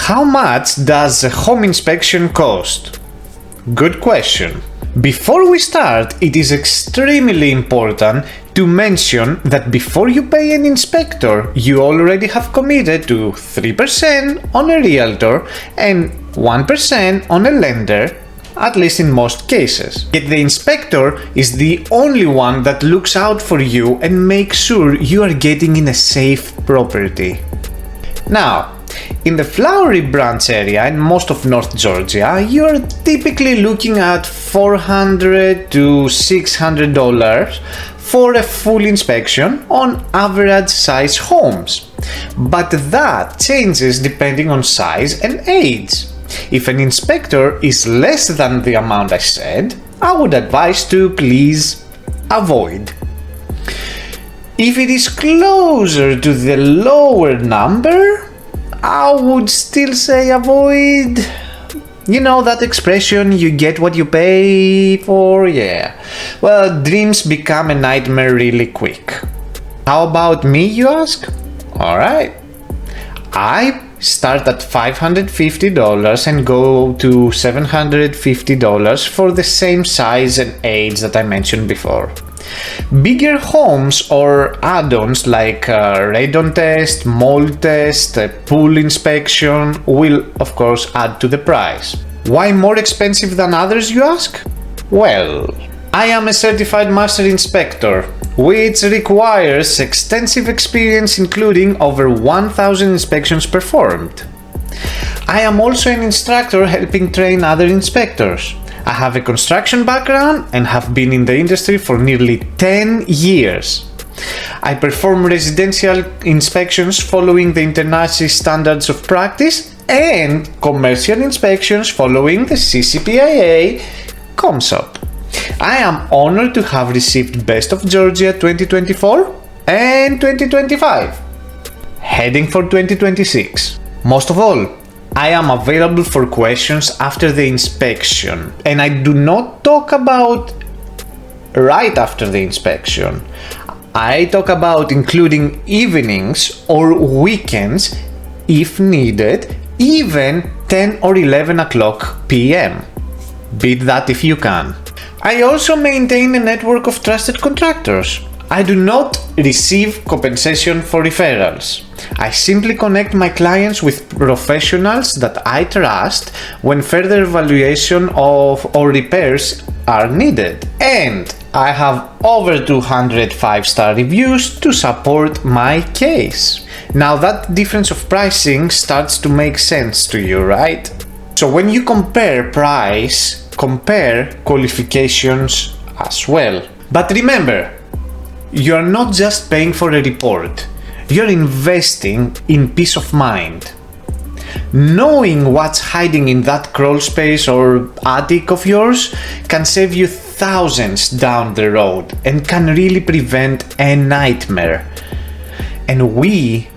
How much does a home inspection cost? Good question. Before we start, it is extremely important to mention that before you pay an inspector, you already have committed to 3% on a realtor and 1% on a lender, at least in most cases. Yet the inspector is the only one that looks out for you and makes sure you are getting in a safe property. Now, in the Flowery Branch area in most of North Georgia, you're typically looking at $400 to $600 for a full inspection on average size homes. But that changes depending on size and age. If an inspector is less than the amount I said, I would advise to please avoid. If it is closer to the lower number, I would still say avoid. You know that expression, you get what you pay for? Yeah. Well, dreams become a nightmare really quick. How about me, you ask? Alright. I start at $550 and go to $750 for the same size and age that I mentioned before. Bigger homes or add-ons like radon test, mold test, pool inspection will of course add to the price. Why more expensive than others, you ask? Well, I am a certified master inspector, which requires extensive experience including over 1,000 inspections performed. I am also an instructor helping train other inspectors. I have a construction background and have been in the industry for nearly 10 years. I perform residential inspections following the international standards of practice and commercial inspections following the CCPIA COMSOP. I am honored to have received Best of Georgia 2024 and 2025, heading for 2026. Most of all, I am available for questions after the inspection, and I do not talk about right after the inspection. I talk about including evenings or weekends if needed, even 10 or 11 o'clock p.m. Beat that if you can. I also maintain a network of trusted contractors. I do not receive compensation for referrals. I simply connect my clients with professionals that I trust when further evaluation of or repairs are needed. And I have over 200 5-star reviews to support my case. Now that difference of pricing starts to make sense to you, right? So when you compare price, compare qualifications as well. But remember, you are not just paying for a report, you're investing in peace of mind. Knowing what's hiding in that crawl space or attic of yours can save you thousands down the road and can really prevent a nightmare. And we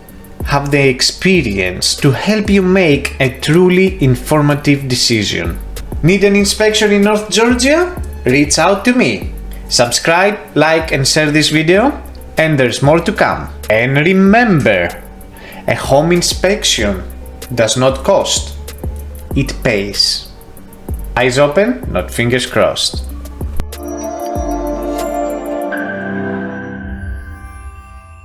have the experience to help you make a truly informative decision. Need an inspection in North Georgia? Reach out to me. Subscribe, like and share this video, and there's more to come. And remember, a home inspection does not cost, it pays. Eyes open, not fingers crossed.